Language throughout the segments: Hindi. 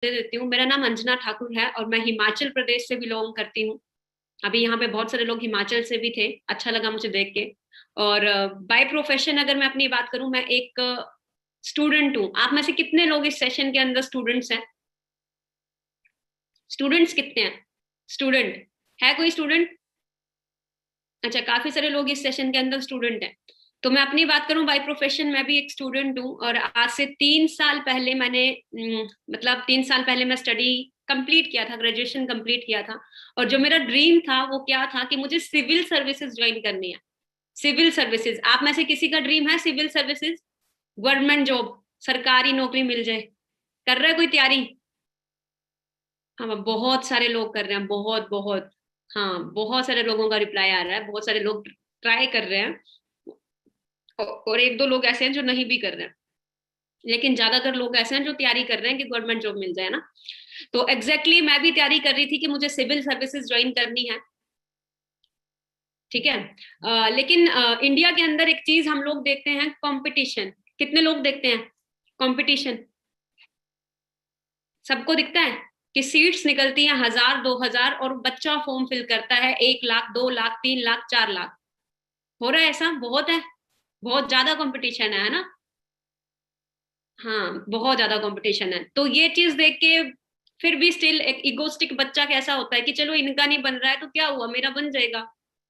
देती हूँ। मेरा नाम अंजना ठाकुर है और मैं हिमाचल प्रदेश से बिलोंग करती हूँ। अभी यहाँ पे बहुत सारे लोग हिमाचल से भी थे, अच्छा लगा मुझे देख के। और बाय प्रोफेशन अगर मैं अपनी बात करूँ, मैं एक स्टूडेंट हूँ। आप में से कितने लोग इस सेशन के अंदर स्टूडेंट्स हैं? स्टूडेंट्स कितने हैं? स्टूडेंट है कोई स्टूडेंट? अच्छा, काफी सारे लोग इस सेशन के अंदर स्टूडेंट हैं। तो मैं अपनी बात करूं, बाय प्रोफेशन मैं भी एक स्टूडेंट हूं और आज से 3 साल पहले मैंने मतलब 3 साल पहले मैं स्टडी कंप्लीट किया था, ग्रेजुएशन कंप्लीट किया था। और जो मेरा ड्रीम था वो क्या था कि मुझे सिविल सर्विसेज ज्वाइन करनी है। सिविल सर्विसेज, आप में से किसी का ड्रीम है सिविल सर्विसेज? गवर्नमेंट जॉब, सरकारी नौकरी मिल जाए, कर रहा है कोई तैयारी? हाँ, बहुत सारे लोग कर रहे हैं, बहुत बहुत। हाँ, बहुत सारे लोगों का रिप्लाई आ रहा है, बहुत सारे लोग ट्राई कर रहे हैं। और एक दो लोग ऐसे हैं जो नहीं भी कर रहे हैं, लेकिन ज्यादातर लोग ऐसे हैं जो तैयारी कर रहे हैं कि गवर्नमेंट जॉब मिल जाए ना। तो एग्जैक्टली मैं भी तैयारी कर रही थी कि मुझे सिविल सर्विसेज ज्वाइन करनी है। ठीक है। लेकिन इंडिया के अंदर एक चीज हम लोग देखते हैं, कंपटीशन। कितने लोग देखते हैं कंपटीशन? सबको दिखता है कि सीट्स निकलती हैं 1000 2000 और बच्चा फॉर्म फिल करता है 1 लाख 2 लाख 3 लाख 4 लाख। हो रहा है ऐसा, बहुत है, बहुत ज्यादा कंपटीशन है ना। हाँ, बहुत ज्यादा कंपटीशन है। तो ये चीज देख के फिर भी स्टिल एक इगोस्टिक बच्चा कैसा होता है कि चलो इनका नहीं बन रहा है तो क्या हुआ, मेरा बन जाएगा।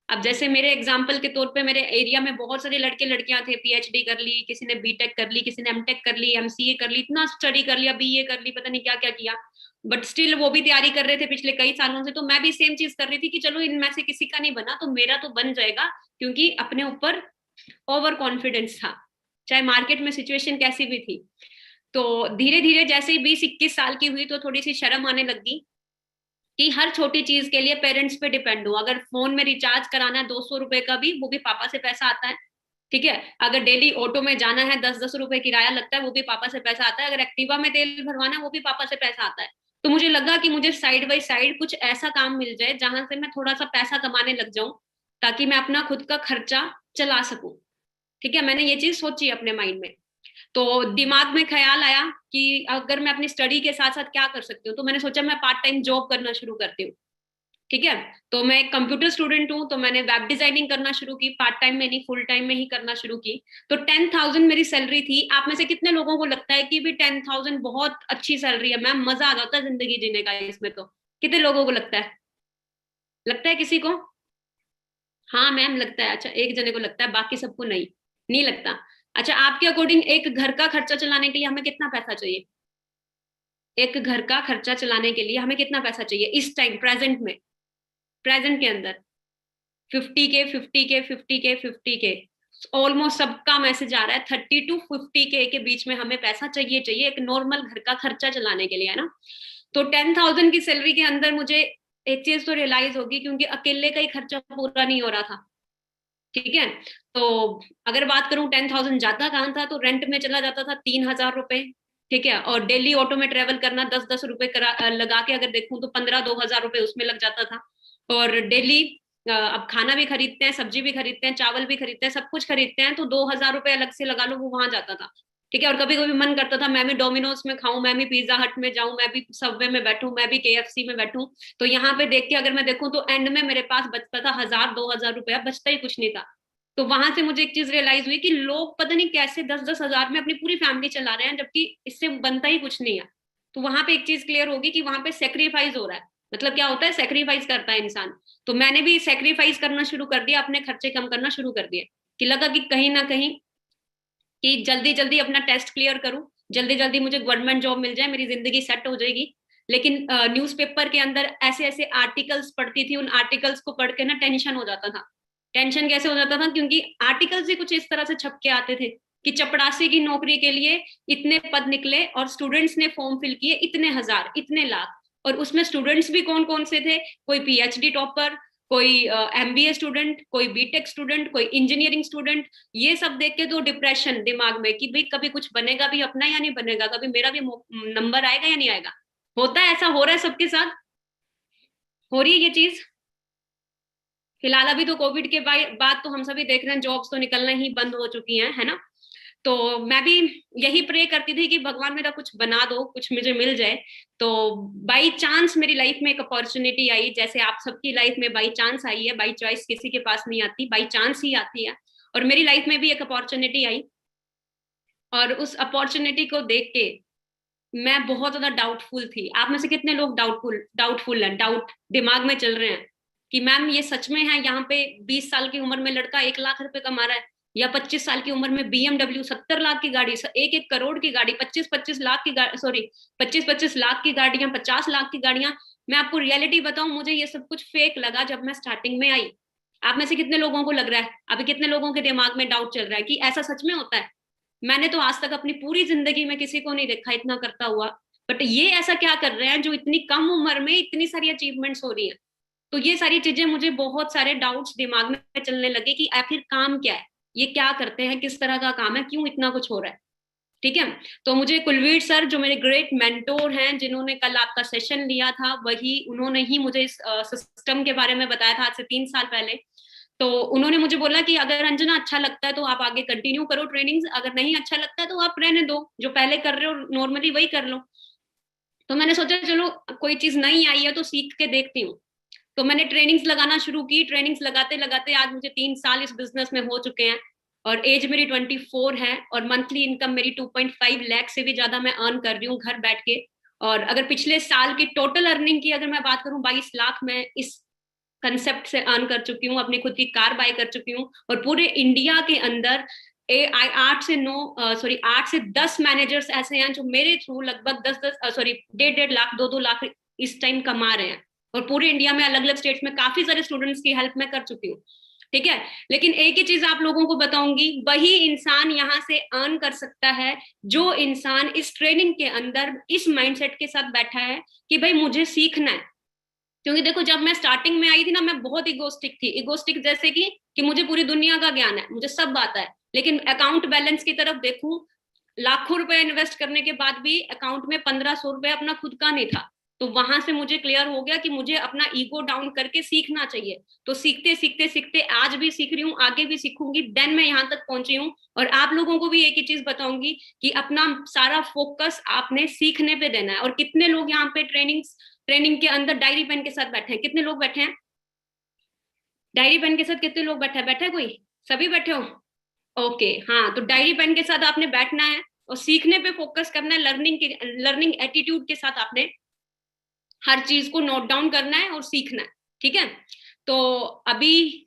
अब जैसे मेरे एग्जाम्पल के तौर पे, मेरे एरिया में बहुत सारे लड़के लड़कियां थे, पीएचडी कर ली, किसी ने बीटेक कर ली, किसी ने एमटेक कर ली, एमसीए कर ली, इतना स्टडी कर लिया, बीए कर ली, पता नहीं क्या क्या किया। बट स्टिल वो भी तैयारी कर रहे थे पिछले कई सालों से। तो मैं भी सेम चीज कर रही थी कि चलो इनमें से किसी का नहीं बना तो मेरा तो बन जाएगा, क्योंकि अपने ऊपर ओवर कॉन्फिडेंस था, चाहे मार्केट में सिचुएशन कैसी भी थी। तो धीरे धीरे जैसे ही 20 21 साल की हुई तो थोड़ी सी शर्म आने लगी कि हर छोटी चीज के लिए पेरेंट्स पे डिपेंड हूँ। अगर फोन में रिचार्ज कराना है 200 रुपए का भी, वो भी पापा से पैसा आता है। ठीक है। अगर डेली ऑटो में जाना है 10 10 रुपए किराया लगता है, वो भी पापा से पैसा आता है। अगर एक्टिवा में तेल भरवाना है वो भी पापा से पैसा आता है। तो मुझे लगा कि मुझे साइड बाई साइड कुछ ऐसा काम मिल जाए जहां से मैं थोड़ा सा पैसा कमाने लग जाऊं, ताकि मैं अपना खुद का खर्चा चला सकूं। ठीक है, मैंने ये चीज सोची अपने माइंड में। तो दिमाग में ख्याल आया कि अगर मैं अपनी स्टडी के साथ साथ क्या कर सकती हूँ, तो मैंने सोचा मैं पार्ट टाइम जॉब करना शुरू करती हूँ। ठीक है। तो मैं एक कंप्यूटर स्टूडेंट हूँ, तो मैंने वेब डिजाइनिंग करना शुरू की, पार्ट टाइम में नहीं फुल टाइम में ही करना शुरू की। तो 10,000 मेरी सैलरी थी। आप में से कितने लोगों को लगता है कि भी 10,000 बहुत अच्छी सैलरी है, मैम मजा आ जाता है जिंदगी जीने का इसमें? तो कितने लोगों को लगता है? लगता है किसी को? हाँ मैम लगता है। अच्छा, एक जने को लगता है, बाकी सबको नहीं, नहीं लगता। अच्छा, आपके अकॉर्डिंग एक घर का खर्चा चलाने के लिए हमें कितना पैसा चाहिए? एक घर का खर्चा चलाने के लिए हमें कितना पैसा चाहिए इस टाइम, प्रेजेंट में, प्रेजेंट के अंदर? 50K 50K 50K 50K। Almost सबका मैसेज आ रहा है 30 to 50K के बीच में हमें पैसा चाहिए, चाहिए एक नॉर्मल घर का खर्चा चलाने के लिए, है ना। तो 10,000 की सैलरी के अंदर मुझे एक चीज तो रियलाइज होगी, क्योंकि अकेले का ही खर्चा पूरा नहीं हो रहा था। ठीक है। तो अगर बात करूं 10,000 जाता कहाँ था, तो रेंट में चला जाता था 3,000 रुपए। ठीक है। और डेली ऑटो में ट्रेवल करना 10 10 रुपए लगा के अगर देखूं तो 15 2 हजार रुपए उसमें लग जाता था। और डेली अब खाना भी खरीदते हैं, सब्जी भी खरीदते हैं, चावल भी खरीदते हैं, सब कुछ खरीदते हैं, तो 2,000 रुपए अलग से लगा लो, वो वहां जाता था। ठीक है। और कभी कभी मन करता था मैं भी डोमिनोज में खाऊं, मैं भी पिज्जा हट में जाऊं, मैं भी सबवे में बैठूं, मैं भी केएफसी में बैठूं। तो यहाँ पे देख के अगर मैं देखूं तो एंड में मेरे पास बचता था 1000 2000 रुपया, बचता ही कुछ नहीं था। तो वहां से मुझे एक चीज रियलाइज हुई कि लोग पता नहीं कैसे 10 10 हजार में अपनी पूरी फैमिली चला रहे हैं, जबकि इससे बनता ही कुछ नहीं है। तो वहां पे एक चीज क्लियर होगी कि वहां पे सेक्रीफाइस हो रहा है। मतलब क्या होता है, सेक्रीफाइस करता है इंसान। तो मैंने भी सेक्रीफाइस करना शुरू कर दिया, अपने खर्चे कम करना शुरू कर दिए, कि लगा कि कहीं ना कहीं कि जल्दी जल्दी अपना टेस्ट क्लियर करूं, जल्दी जल्दी मुझे गवर्नमेंट जॉब मिल जाए, मेरी जिंदगी सेट हो जाएगी। लेकिन न्यूज़पेपर के अंदर ऐसे ऐसे आर्टिकल्स पढ़ती थी, उन आर्टिकल्स को पढ़ के ना टेंशन हो जाता था। टेंशन कैसे हो जाता था, क्योंकि आर्टिकल्स ही कुछ इस तरह से छप के आते थे कि चपड़ासी की नौकरी के लिए इतने पद निकले और स्टूडेंट्स ने फॉर्म फिल किए इतने हजार इतने लाख। और उसमें स्टूडेंट्स भी कौन कौन से थे? कोई पीएचडी टॉपर, कोई एमबीए स्टूडेंट, कोई बीटेक स्टूडेंट, कोई इंजीनियरिंग स्टूडेंट। ये सब देख के तो डिप्रेशन दिमाग में कि भाई कभी कुछ बनेगा भी अपना या नहीं बनेगा, कभी मेरा भी नंबर आएगा या नहीं आएगा। होता है ऐसा, हो रहा है सबके साथ, हो रही है ये चीज। फिलहाल अभी तो कोविड के बाद तो हम सभी देख रहे हैं जॉब्स तो निकलना ही बंद हो चुकी हैं, है ना। तो मैं भी यही प्रे करती थी कि भगवान मेरा कुछ बना दो, कुछ मुझे मिल जाए। तो बाई चांस मेरी लाइफ में एक अपॉर्चुनिटी आई, जैसे आप सबकी लाइफ में बाई चांस आई है, बाई चॉइस किसी के पास नहीं आती, बाई चांस ही आती है। और मेरी लाइफ में भी एक अपॉर्चुनिटी आई, और उस अपॉर्चुनिटी को देख के मैं बहुत ज्यादा डाउटफुल थी। आप में से कितने लोग डाउटफुल डाउटफुल हैं, डाउट दिमाग में चल रहे हैं कि मैम ये सच में है, यहाँ पे 20 साल की उम्र में लड़का 1 लाख रुपए कमा रहा है, या 25 साल की उम्र में BMW 70 लाख की गाड़ी, 1-1 करोड़ की गाड़ी, 25-25 लाख की गाड़ी, सॉरी 25-25 लाख की गाड़ियां, 50 लाख की गाड़ियां। मैं आपको रियलिटी बताऊं, मुझे ये सब कुछ फेक लगा जब मैं स्टार्टिंग में आई। आप में से कितने लोगों को लग रहा है, अभी कितने लोगों के दिमाग में डाउट चल रहा है कि ऐसा सच में होता है? मैंने तो आज तक अपनी पूरी जिंदगी में किसी को नहीं देखा इतना करता हुआ, बट ये ऐसा क्या कर रहे हैं जो इतनी कम उम्र में इतनी सारी अचीवमेंट्स हो रही हैं। तो ये सारी चीजें, मुझे बहुत सारे डाउट्स दिमाग में चलने लगे कि आखिर काम क्या है, ये क्या करते हैं, किस तरह का काम है, क्यों इतना कुछ हो रहा है। ठीक है। तो मुझे कुलवीर सर, जो मेरे ग्रेट मेंटोर हैं, जिन्होंने कल आपका सेशन लिया था, वही उन्होंने ही मुझे इस सिस्टम के बारे में बताया था आज से 3 साल पहले। तो उन्होंने मुझे बोला कि अगर अंजना अच्छा लगता है तो आप आगे कंटिन्यू करो ट्रेनिंग्स, अगर नहीं अच्छा लगता है तो आप रहने दो, जो पहले कर रहे हो नॉर्मली वही कर लो। तो मैंने सोचा चलो कोई चीज नई आई है तो सीख के देखती हूँ। तो मैंने ट्रेनिंग्स लगाना शुरू की, ट्रेनिंग्स लगाते लगाते आज मुझे 3 साल इस बिजनेस में हो चुके हैं, और एज मेरी 24 है, और मंथली इनकम मेरी 2.5 लाख से भी ज्यादा मैं अर्न कर रही हूँ घर बैठ के। और अगर पिछले साल की टोटल अर्निंग की अगर मैं बात करूं, 22 लाख मैं इस कंसेप्ट से अर्न कर चुकी हूँ, अपनी खुद की कार बाय कर चुकी हूँ। और पूरे इंडिया के अंदर 8 से 10 मैनेजर्स ऐसे हैं जो मेरे थ्रू लगभग 10-10 सॉरी 1.5-1.5 लाख 2-2 लाख इस टाइम कमा रहे हैं। और पूरे इंडिया में अलग अलग स्टेट्स में काफी सारे स्टूडेंट्स की हेल्प मैं कर चुकी हूँ। ठीक है। लेकिन एक ही चीज आप लोगों को बताऊंगी, वही इंसान यहाँ से अर्न कर सकता है जो इंसान इस ट्रेनिंग के अंदर इस माइंडसेट के साथ बैठा है कि भाई मुझे सीखना है। क्योंकि देखो, जब मैं स्टार्टिंग में आई थी ना, मैं बहुत इगोस्टिक थी। इगोस्टिक जैसे कि मुझे पूरी दुनिया का ज्ञान है, मुझे सब आता है, लेकिन अकाउंट बैलेंस की तरफ देखूं, लाखों रुपए इन्वेस्ट करने के बाद भी अकाउंट में 1500 रुपए अपना खुद का नहीं था। तो वहां से मुझे क्लियर हो गया कि मुझे अपना ईगो डाउन करके सीखना चाहिए। तो सीखते सीखते सीखते आज भी सीख रही हूँ, आगे भी सीखूंगी, देन मैं यहाँ तक पहुंची हूँ। और आप लोगों को भी एक ही चीज बताऊंगी कि अपना सारा फोकस आपने सीखने पे देना है। और कितने लोग यहाँ पे ट्रेनिंग के अंदर डायरी पेन के साथ बैठे हैं? कितने लोग बैठे हैं डायरी पेन के साथ? कितने लोग बैठे हैं कोई? सभी बैठे हो? ओके। हाँ, तो डायरी पेन के साथ आपने बैठना है और सीखने पे फोकस करना है। लर्निंग एटीट्यूड के साथ आपने हर चीज को नोट डाउन करना है और सीखना है। ठीक है। तो अभी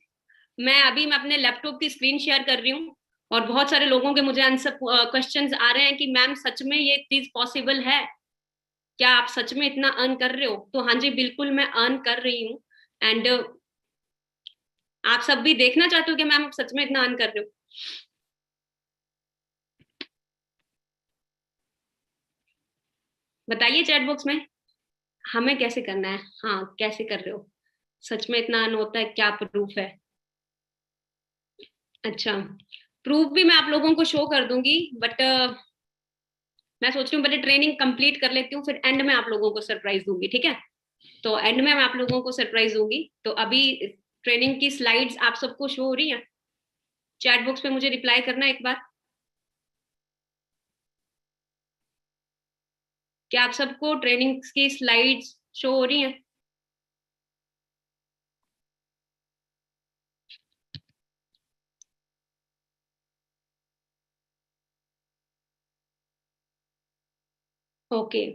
मैं अपने लैपटॉप की स्क्रीन शेयर कर रही हूँ, और बहुत सारे लोगों के मुझे आंसर क्वेश्चंस आ रहे हैं कि मैम सच में ये चीज पॉसिबल है? क्या आप सच में इतना अर्न कर रहे हो? तो हाँ जी, बिल्कुल मैं अर्न कर रही हूँ। एंड आप सब भी देखना चाहते हो कि मैम सच में इतना अर्न कर रहे हो? बताइए चैट बॉक्स में, हमें कैसे करना है, हाँ कैसे कर रहे हो, सच में इतना अर्न होता है, क्या प्रूफ है? अच्छा, प्रूफ भी मैं आप लोगों को शो कर दूंगी, बट मैं सोच रही हूँ पहले ट्रेनिंग कंप्लीट कर लेती हूँ, फिर एंड में आप लोगों को सरप्राइज दूंगी। ठीक है। तो एंड में मैं आप लोगों को सरप्राइज दूंगी। तो अभी ट्रेनिंग की स्लाइड्स आप सबको शो हो रही है? चैट बॉक्स पे मुझे रिप्लाई करना एक बार। क्या आप सबको ट्रेनिंग की स्लाइड्स शो हो रही हैं? ओके।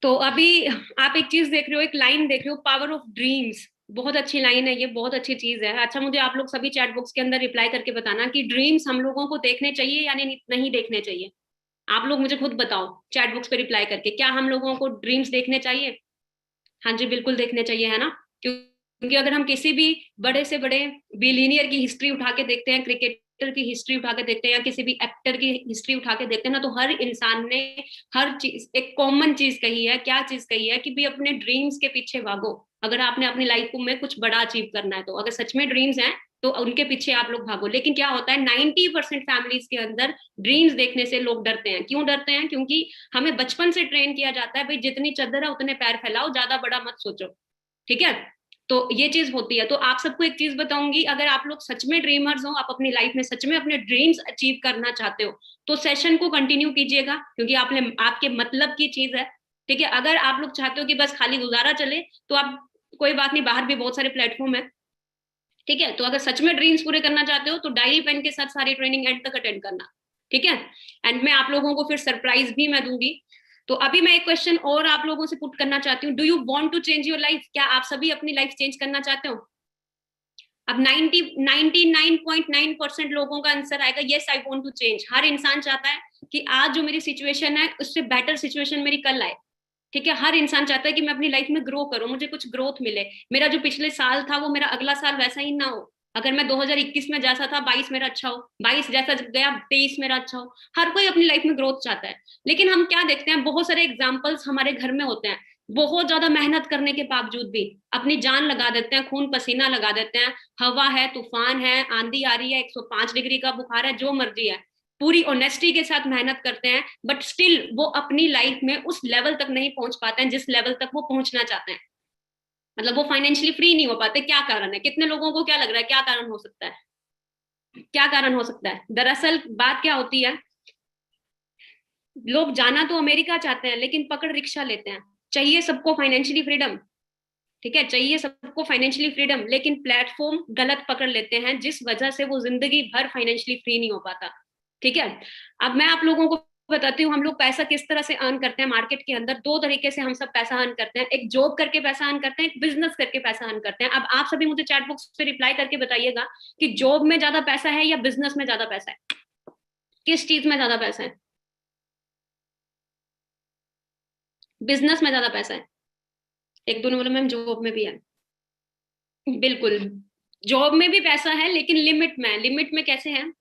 तो अभी आप एक चीज देख रहे हो, एक लाइन देख रहे हो, पावर ऑफ ड्रीम्स। बहुत अच्छी लाइन है ये, बहुत अच्छी चीज है। अच्छा, मुझे आप लोग सभी चैट बॉक्स के अंदर रिप्लाई करके बताना कि ड्रीम्स हम लोगों को देखने चाहिए या नहीं देखने चाहिए। आप लोग मुझे खुद बताओ चैट बॉक्स पे रिप्लाई करके, क्या हम लोगों को ड्रीम्स देखने चाहिए? हाँ जी, बिल्कुल देखने चाहिए, है ना? क्योंकि अगर हम किसी भी बड़े से बड़े बिलीनियर की हिस्ट्री उठा के देखते हैं, क्रिकेटर की हिस्ट्री उठा के देखते हैं, या किसी भी एक्टर की हिस्ट्री उठा के देखते हैं ना, तो हर इंसान ने हर चीज, एक कॉमन चीज कही है। क्या चीज कही है? कि भी अपने ड्रीम्स के पीछे भागो। अगर आपने अपनी लाइफ में कुछ बड़ा अचीव करना है, तो अगर सच में ड्रीम्स हैं तो उनके पीछे आप लोग भागो। लेकिन क्या होता है, 90% फैमिलीज के अंदर ड्रीम्स देखने से लोग डरते हैं। क्यों डरते हैं? क्योंकि हमें बचपन से ट्रेन किया जाता है, भाई जितनी चद्दर है उतने पैर फैलाओ, ज्यादा बड़ा मत सोचो। ठीक है। तो ये चीज होती है। तो आप सबको एक चीज बताऊंगी, अगर आप लोग सच में ड्रीमर्स हो, आप अपनी लाइफ में सच में अपने ड्रीम्स अचीव करना चाहते हो, तो सेशन को कंटिन्यू कीजिएगा, क्योंकि आपने आपके मतलब की चीज है। ठीक है, अगर आप लोग चाहते हो कि बस खाली गुजारा चले, तो आप कोई बात नहीं, बाहर भी बहुत सारे प्लेटफॉर्म है। ठीक है, तो अगर सच में ड्रीम्स पूरे करना चाहते हो तो डायरी पेन के साथ सारी ट्रेनिंग एंड तक अटेंड करना। ठीक है, एंड मैं आप लोगों को फिर सरप्राइज भी मैं दूंगी। तो अभी मैं एक क्वेश्चन और आप लोगों से पुट करना चाहती हूँ, do you want to change your life? क्या आप सभी अपनी लाइफ चेंज करना चाहते हो? अब 99.9% लोगों का आंसर आएगा yes I want to change. हर इंसान चाहता है कि आज जो मेरी सिचुएशन है उससे बेटर सिचुएशन मेरी कल आए। ठीक है, हर इंसान चाहता है कि मैं अपनी लाइफ में ग्रो करूं, मुझे कुछ ग्रोथ मिले, मेरा जो पिछले साल था वो मेरा अगला साल वैसा ही ना हो। अगर मैं 2021 में जैसा था 22 मेरा अच्छा हो, 22 जैसा गया 23 मेरा अच्छा हो। हर कोई अपनी लाइफ में ग्रोथ चाहता है। लेकिन हम क्या देखते हैं, बहुत सारे एग्जाम्पल्स हमारे घर में होते हैं, बहुत ज्यादा मेहनत करने के बावजूद भी अपनी जान लगा देते हैं, खून पसीना लगा देते हैं, हवा है, तूफान है, आंधी आ रही है, 105 डिग्री का बुखार है, जो मर्जी है, पूरी ऑनेस्टी के साथ मेहनत करते हैं, बट स्टिल वो अपनी लाइफ में उस लेवल तक नहीं पहुंच पाते हैं जिस लेवल तक वो पहुंचना चाहते हैं। मतलब वो फाइनेंशियली फ्री नहीं हो पाते। क्या कारण है? कितने लोगों को क्या लग रहा है क्या कारण हो सकता है? क्या कारण हो सकता है? दरअसल बात क्या होती है, लोग जाना तो अमेरिका चाहते हैं लेकिन पकड़ रिक्शा लेते हैं। चाहिए सबको फाइनेंशियली फ्रीडम, ठीक है, चाहिए सबको फाइनेंशियली फ्रीडम, लेकिन प्लेटफॉर्म गलत पकड़ लेते हैं जिस वजह से वो जिंदगी भर फाइनेंशियली फ्री नहीं हो पाता। ठीक है, अब मैं आप लोगों को बताती हूँ हम लोग पैसा किस तरह से अर्न करते हैं मार्केट के अंदर। दो तरीके से हम सब पैसा अर्न करते हैं, एक जॉब करके पैसा अर्न करते हैं, एक बिजनेस करके पैसा अर्न करते हैं। अब आप सभी मुझे चैट बॉक्स पे रिप्लाई करके बताइएगा कि जॉब में ज्यादा पैसा है या बिजनेस में ज्यादा पैसा है? किस चीज में ज्यादा पैसा है? बिजनेस में ज्यादा पैसा है। एक दोनों बोलो मैम जॉब में भी है। बिल्कुल, जॉब में भी पैसा है लेकिन लिमिट में। लिमिट में कैसे है?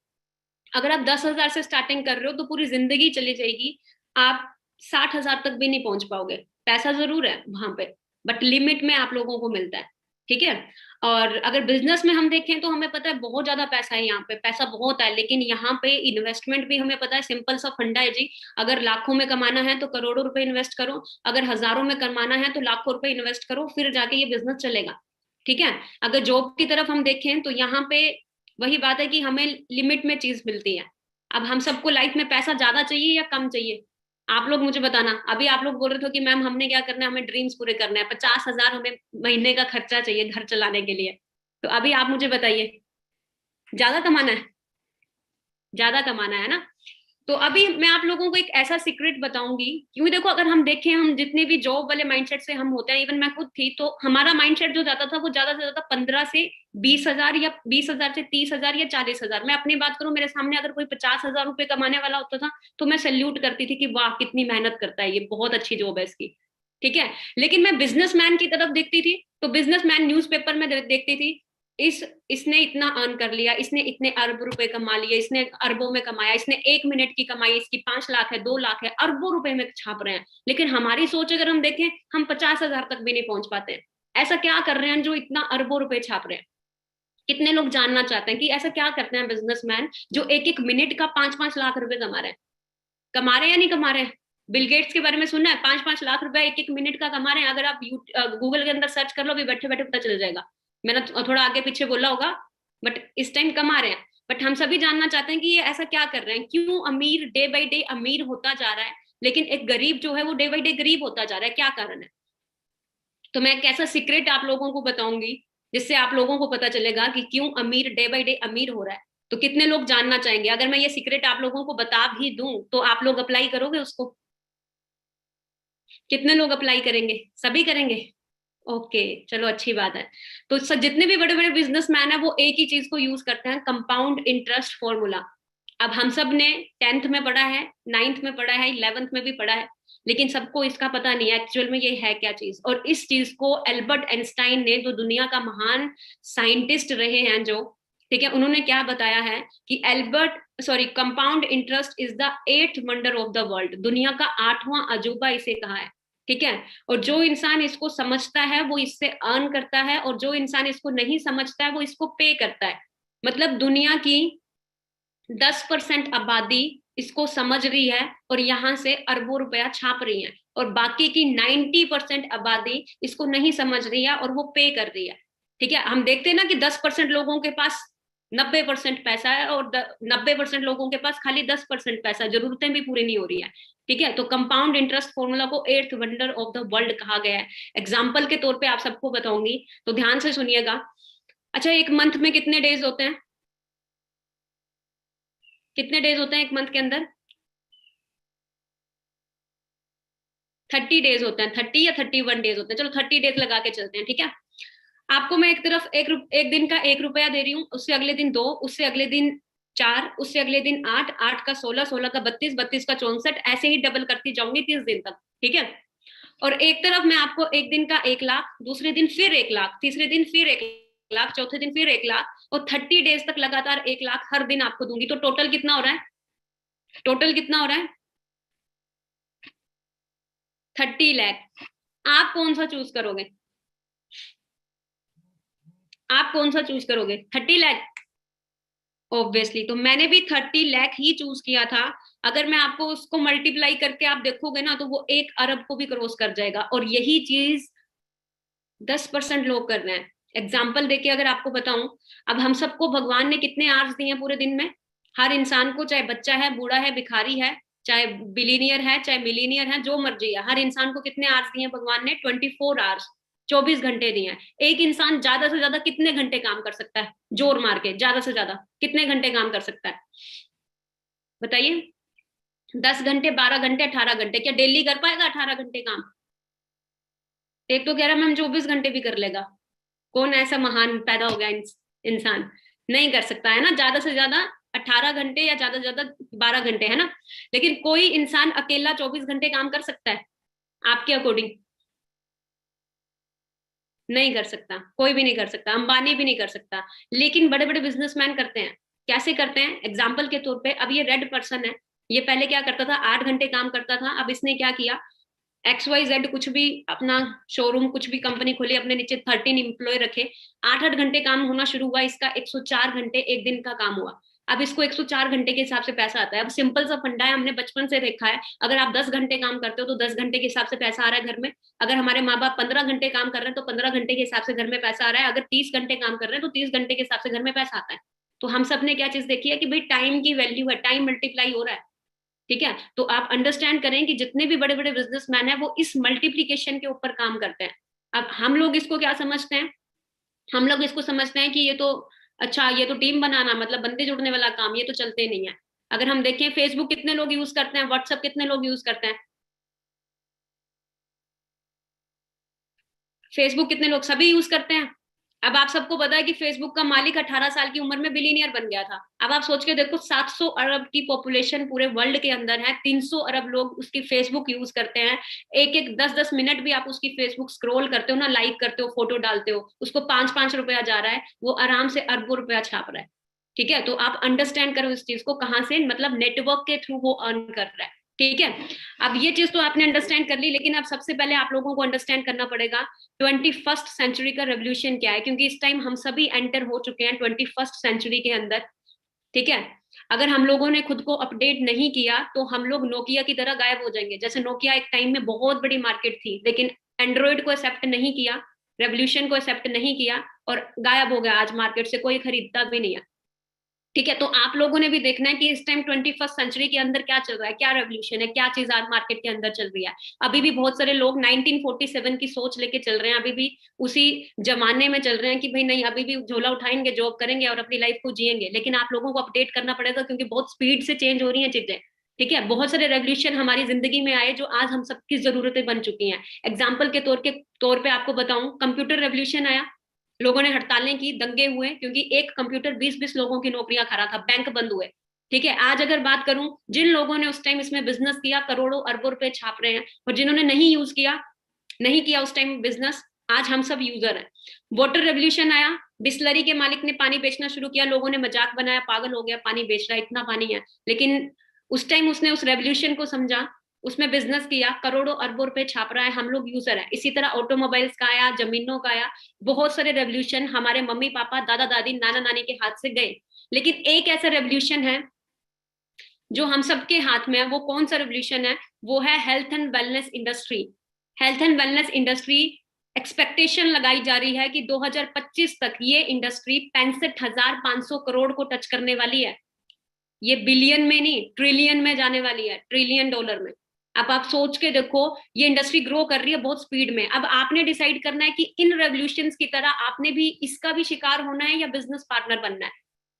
अगर आप 10,000 से स्टार्टिंग कर रहे हो तो पूरी जिंदगी चली जाएगी, आप 60,000 तक भी नहीं पहुंच पाओगे। पैसा जरूर है वहां पे, बट लिमिट में आप लोगों को मिलता है। ठीक है, और अगर बिजनेस में हम देखें तो हमें पता है बहुत ज्यादा पैसा है, यहाँ पे पैसा बहुत है, लेकिन यहाँ पे इन्वेस्टमेंट भी हमें पता है, सिंपल सा फंडा है जी। अगर लाखों में कमाना है तो करोड़ों रुपए इन्वेस्ट करो, अगर हजारों में कमाना है तो लाखों रुपए इन्वेस्ट करो, फिर जाके ये बिजनेस चलेगा। ठीक है, अगर जॉब की तरफ हम देखें तो यहाँ पे वही बात है कि हमें लिमिट में चीज मिलती है। अब हम सबको लाइफ में पैसा ज्यादा चाहिए या कम चाहिए? आप लोग मुझे बताना। अभी आप लोग बोल रहे थे कि मैम हमने क्या करना है, हमें ड्रीम्स पूरे करने हैं, 50,000 हमें महीने का खर्चा चाहिए घर चलाने के लिए। तो अभी आप मुझे बताइए, ज्यादा कमाना है? ज्यादा कमाना है ना? तो अभी मैं आप लोगों को एक ऐसा सीक्रेट बताऊंगी, क्योंकि देखो अगर हम देखें, हम जितने भी जॉब वाले माइंडसेट से हम होते हैं, इवन मैं खुद थी, तो हमारा माइंडसेट जो जाता था वो ज्यादा से ज्यादा 15 से 20,000 या 20,000 से 30,000 या 40,000। मैं अपनी बात करूं, मेरे सामने अगर कोई 50,000 रुपए कमाने वाला होता था तो मैं सैल्यूट करती थी कि वाह कितनी मेहनत करता है, ये बहुत अच्छी जॉब है इसकी। ठीक है, लेकिन मैं बिजनेसमैन की तरफ देखती थी तो बिजनेसमैन न्यूज़पेपर में देखती थी, इसने इतना अर्न कर लिया, इसने इतने अरब रुपए कमा लिए, इसने अरबों में कमाया, इसने 1 मिनट की कमाई इसकी 5 लाख है, 2 लाख है, अरबों रुपए में छाप रहे हैं। लेकिन हमारी सोच अगर हम देखें, हम 50,000 तक भी नहीं पहुंच पाते हैं। ऐसा क्या कर रहे हैं जो इतना अरबों रुपए छाप रहे हैं? कितने लोग जानना चाहते हैं कि ऐसा क्या करते हैं बिजनेसमैन जो एक एक मिनट का 5-5 लाख रुपए कमा रहे हैं? कमा रहे हैं या नहीं कमा रहे हैं? बिल गेट्स के बारे में सुनना है, 5-5 लाख रुपए एक एक मिनट का कमा रहे हैं। अगर आप गूगल के अंदर सर्च कर लो, अभी बैठे बैठे पता चल जाएगा। मैंने थोड़ा आगे पीछे बोला होगा, बट इस टाइम कमा रहे हैं। बट हम सभी जानना चाहते हैं कि ये ऐसा क्या कर रहे हैं, क्यों अमीर डे बाई डे अमीर होता जा रहा है, लेकिन एक गरीब जो है वो डे बाई डे गरीब होता जा रहा है? क्या कारण है? तो मैं एक ऐसा सीक्रेट आप लोगों को बताऊंगी जिससे आप लोगों को पता चलेगा कि क्यों अमीर डे बाई डे अमीर हो रहा है। तो कितने लोग जानना चाहेंगे? अगर मैं ये सीक्रेट आप लोगों को बता भी दूं तो आप लोग अप्लाई करोगे उसको? कितने लोग अप्लाई करेंगे? सभी करेंगे? ओके, चलो अच्छी बात है। तो जितने भी बड़े बड़े बिजनेसमैन है वो एक ही चीज को यूज करते हैं, कंपाउंड इंटरेस्ट फॉर्मूला। अब हम सब ने 10th में पढ़ा है, 9th में पढ़ा है, 11th में भी पढ़ा है, लेकिन सबको इसका पता नहीं है एक्चुअल में ये है क्या चीज। और इस चीज को एल्बर्ट आइंस्टाइन ने, जो दुनिया का महान साइंटिस्ट रहे हैं जो, ठीक है, उन्होंने क्या बताया है कि compound interest is the 8th wonder of the world. दुनिया का 8वां अजूबा इसे कहा है। ठीक है, और जो इंसान इसको समझता है वो इससे अर्न करता है, और जो इंसान इसको नहीं समझता है वो इसको पे करता है। मतलब दुनिया की 10% आबादी इसको समझ रही है और यहाँ से अरबों रुपया छाप रही है, और बाकी की 90% आबादी इसको नहीं समझ रही है और वो पे कर रही है। ठीक है, हम देखते हैं ना कि 10% लोगों के पास 90% पैसा है और 90% लोगों के पास खाली 10% पैसा, जरूरतें भी पूरी नहीं हो रही है। ठीक है, तो कंपाउंड इंटरेस्ट फॉर्मूला को eighth wonder of the world कहा गया है। एग्जाम्पल के तौर पे आप सबको बताऊंगी, तो ध्यान से सुनिएगा। अच्छा, एक मंथ में कितने डेज होते हैं? कितने डेज होते हैं एक मंथ के अंदर? 30 डेज होते हैं, 30 या 31 डेज होते हैं, चलो 30 डेज लगा के चलते हैं। ठीक है, आपको मैं एक तरफ एक दिन का 1 रुपया दे रही हूँ, उससे अगले दिन 2, उससे अगले दिन 4, उससे अगले दिन 8, 8 का 16, 16 का 32, 32 का 64, ऐसे ही डबल करती जाऊंगी 30 दिन तक। ठीक है, और एक तरफ मैं आपको एक दिन का 1 लाख, दूसरे दिन फिर 1 लाख, तीसरे दिन फिर 1 लाख, चौथे दिन फिर 1 लाख, और 30 डेज तक लगातार 1 लाख हर दिन आपको दूंगी। तो टोटल कितना हो रहा है? टोटल कितना हो रहा है? 30 लाख। आप कौन सा चूज करोगे? आप कौन सा चूज करोगे? 30 लाख? ऑब्वियसली, तो मैंने भी 30 लाख ही चूज किया था। अगर मैं आपको उसको मल्टीप्लाई करके आप देखोगे ना, तो वो 1 अरब को भी क्रॉस कर जाएगा, और यही चीज 10% लोग कर रहे हैं। एग्जाम्पल देके अगर आपको बताऊं, अब हम सबको भगवान ने कितने आवर्स दिए हैं पूरे दिन में? हर इंसान को, चाहे बच्चा है, बूढ़ा है, भिखारी है, चाहे बिलीनियर है, चाहे मिलीनियर है, जो मर्जी है, हर इंसान को कितने आवर्स दिए हैं भगवान ने? 24 आवर्स, 24 घंटे दिए हैं। एक इंसान ज्यादा से ज्यादा कितने घंटे काम कर सकता है? जोर मार के ज्यादा से ज्यादा कितने घंटे काम कर सकता है? बताइए। 10 घंटे, 12 घंटे, 18 घंटे? क्या डेली कर पाएगा 18 घंटे काम? एक तो कह रहा मैम 24 घंटे भी कर लेगा। कौन ऐसा महान पैदा हो गया इंसान? नहीं कर सकता है ना, ज्यादा से ज्यादा 18 घंटे या ज्यादा से ज्यादा 12 घंटे, है ना? लेकिन कोई इंसान अकेला 24 घंटे काम कर सकता है आपके अकॉर्डिंग? नहीं कर सकता, कोई भी नहीं कर सकता, अंबानी भी नहीं कर सकता। लेकिन बड़े बड़े बिजनेसमैन करते हैं। कैसे करते हैं? एग्जाम्पल के तौर पे, अब ये रेड पर्सन है, ये पहले क्या करता था? 8 घंटे काम करता था। अब इसने क्या किया? XYZ कुछ भी अपना शोरूम, कुछ भी कंपनी खोली, अपने नीचे 13 एम्प्लॉय रखे, 8 8 घंटे काम होना शुरू हुआ इसका, 104 घंटे एक दिन का काम हुआ। अब इसको 104 घंटे के हिसाब से पैसा आता है। अब सिंपल सा फंडा है, हमने बचपन से देखा है, अगर आप 10 घंटे काम करते हो तो 10 घंटे के हिसाब से पैसा आ रहा है घर में। अगर हमारे माँ बाप 15 घंटे काम कर रहे हैं तो 15 घंटे के हिसाब से घर में पैसा आ रहा है। अगर 30 घंटे काम कर रहे हैं तो 30 घंटे के हिसाब से घर में पैसा आता है। तो हम सब ने क्या चीज देखी है कि भाई टाइम की वैल्यू है, टाइम मल्टीप्लाई हो रहा है। ठीक है, तो आप अंडरस्टैंड करें कि जितने भी बड़े बड़े बिजनेसमैन हैं वो इस मल्टीप्लीकेशन के ऊपर काम करते हैं। अब हम लोग इसको क्या समझते हैं? हम लोग इसको समझते हैं कि ये तो, अच्छा ये तो टीम बनाना मतलब बंदे जुड़ने वाला काम, ये तो चलते नहीं है। अगर हम देखें, फेसबुक कितने लोग यूज करते हैं? व्हाट्सएप कितने लोग यूज करते हैं? फेसबुक कितने लोग? सभी यूज करते हैं। अब आप सबको पता है कि फेसबुक का मालिक 18 साल की उम्र में बिलीनियर बन गया था। अब आप सोच के देखो, 700 अरब की पॉपुलेशन पूरे वर्ल्ड के अंदर है, 300 अरब लोग उसकी फेसबुक यूज करते हैं। एक एक 10 10 मिनट भी आप उसकी फेसबुक स्क्रॉल करते हो ना, लाइक करते हो, फोटो डालते हो, उसको 5 5 रुपया जा रहा है, वो आराम से अरबों रुपया छाप रहा है। ठीक है, तो आप अंडरस्टैंड करो इस चीज को, कहाँ से, मतलब नेटवर्क के थ्रू वो अर्न कर रहा है। ठीक है, अब ये चीज तो आपने अंडरस्टैंड कर ली, लेकिन अब सबसे पहले आप लोगों को अंडरस्टैंड करना पड़ेगा 21st सेंचुरी का रेवोल्यूशन क्या है, क्योंकि इस टाइम हम सभी एंटर हो चुके हैं 21st सेंचुरी के अंदर। ठीक है, अगर हम लोगों ने खुद को अपडेट नहीं किया तो हम लोग नोकिया की तरह गायब हो जाएंगे। जैसे नोकिया एक टाइम में बहुत बड़ी मार्केट थी, लेकिन एंड्रॉइड को एक्सेप्ट नहीं किया, रेवोल्यूशन को एक्सेप्ट नहीं किया, और गायब हो गया। आज मार्केट से कोई खरीदता भी नहीं है। ठीक है, तो आप लोगों ने भी देखना है कि इस टाइम 21st सेंचुरी के अंदर क्या चल रहा है, क्या रेवोल्यूशन है, क्या चीज आज मार्केट के अंदर चल रही है। अभी भी बहुत सारे लोग 1947 की सोच लेके चल रहे हैं, अभी भी उसी जमाने में चल रहे हैं कि भाई नहीं, अभी भी झोला उठाएंगे, जॉब करेंगे और अपनी लाइफ को जिएंगे। लेकिन आप लोगों को अपडेट करना पड़ेगा, क्योंकि बहुत स्पीड से चेंज हो रही है चीजें। ठीक है, बहुत सारे रेवोल्यूशन हमारी जिंदगी में आए जो आज हम सबकी जरूरतें बन चुकी हैं। एग्जाम्पल के तौर पे आपको बताऊं, कंप्यूटर रेवोल्यूशन आया, लोगों ने हड़तालें की, दंगे हुए, क्योंकि एक कंप्यूटर 20 20 लोगों की नौकरियां खा रहा था, बैंक बंद हुए। ठीक है, आज अगर बात करूं, जिन लोगों ने उस टाइम इसमें बिजनेस किया, करोड़ों अरबों रुपए छाप रहे हैं, और जिन्होंने नहीं यूज किया, नहीं किया उस टाइम बिजनेस, आज हम सब यूजर हैं। वाटर रेवोल्यूशन आया, बिस्लरी के मालिक ने पानी बेचना शुरू किया, लोगों ने मजाक बनाया, पागल हो गया, पानी बेच रहा है, इतना पानी है। लेकिन उस टाइम उसने उस रेवोल्यूशन को समझा, उसमें बिजनेस किया, करोड़ों अरबों रुपए छाप रहा है, हम लोग यूजर है। इसी तरह ऑटोमोबाइल्स का आया, जमीनों का आया, बहुत सारे रेवोल्यूशन हमारे मम्मी पापा, दादा दादी, नाना नानी के हाथ से गए। लेकिन एक ऐसा रेवोल्यूशन है जो हम सबके हाथ में है, वो कौन सा रेवोल्यूशन है? वो है health and wellness industry. Health and wellness industry, expectation लगाई जा रही है कि 2025 तक ये इंडस्ट्री 65,500 करोड़ को टच करने वाली है। ये बिलियन में नहीं, ट्रिलियन में जाने वाली है, ट्रिलियन डॉलर में। अब आप सोच के देखो, ये इंडस्ट्री ग्रो कर रही है बहुत स्पीड में। अब आपने डिसाइड करना है कि इन रेवोल्यूशंस की तरह आपने भी इसका भी शिकार होना है या बिजनेस पार्टनर बनना है,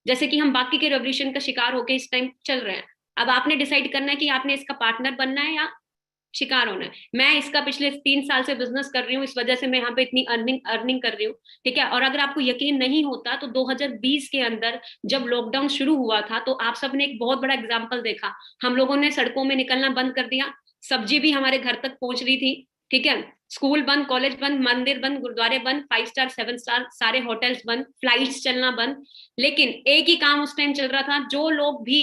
जैसे कि हम बाकी के रेवोल्यूशन का शिकार होके इस टाइम चल रहे हैं। अब आपने डिसाइड करना है कि आपने इसका पार्टनर बनना है या शिकार होना है। मैं इसका पिछले 3 साल से बिजनेस कर रही हूँ, इस वजह से मैं यहाँ पे इतनी अर्निंग कर रही हूँ, ठीक है। और अगर आपको यकीन नहीं होता तो 2020 के अंदर जब लॉकडाउन शुरू हुआ था तो आप सबने एक बहुत बड़ा एग्जाम्पल देखा। हम लोगों ने सड़कों में निकलना बंद कर दिया, सब्जी भी हमारे घर तक पहुंच रही थी, ठीक है। स्कूल बंद, कॉलेज बंद, मंदिर बंद, गुरुद्वारे बंद, 5 स्टार 7 स्टार सारे होटल्स बंद, फ्लाइट्स चलना बंद। लेकिन एक ही काम उस टाइम चल रहा था, जो लोग भी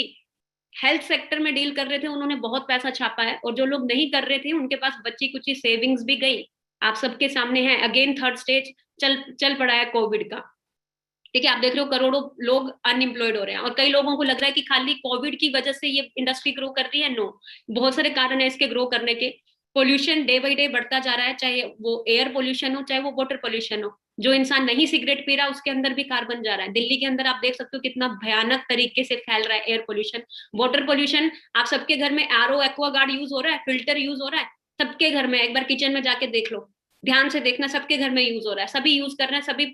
हेल्थ सेक्टर में डील कर रहे थे उन्होंने बहुत पैसा छापा है, और जो लोग नहीं कर रहे थे उनके पास बच्ची कुछ सेविंग्स भी गई। आप सबके सामने है, अगेन थर्ड स्टेज चल चल पड़ा है कोविड का, ठीक है। आप देख रहे हो करोड़ों लोग अनएम्प्लॉयड हो रहे हैं, और कई लोगों को लग रहा है कि खाली कोविड की वजह से ये इंडस्ट्री ग्रो कर रही है। नो, बहुत सारे कारण है इसके ग्रो करने के। पोल्यूशन डे बाई डे बढ़ता जा रहा है, चाहे वो एयर पोल्यूशन हो चाहे वो वाटर पोल्यूशन हो। जो इंसान नहीं सिगरेट पी रहा उसके अंदर भी कार्बन जा रहा है। दिल्ली के अंदर आप देख सकते हो कितना भयानक तरीके से फैल रहा है एयर पोल्यूशन। वाटर पोल्यूशन, आप सबके घर में आरओ एक्वागार्ड यूज हो रहा है, फिल्टर यूज हो रहा है, सबके घर में। एक बार किचन में जाके देख लो, ध्यान से देखना, सबके घर में यूज हो रहा है, सभी यूज कर रहे हैं, सभी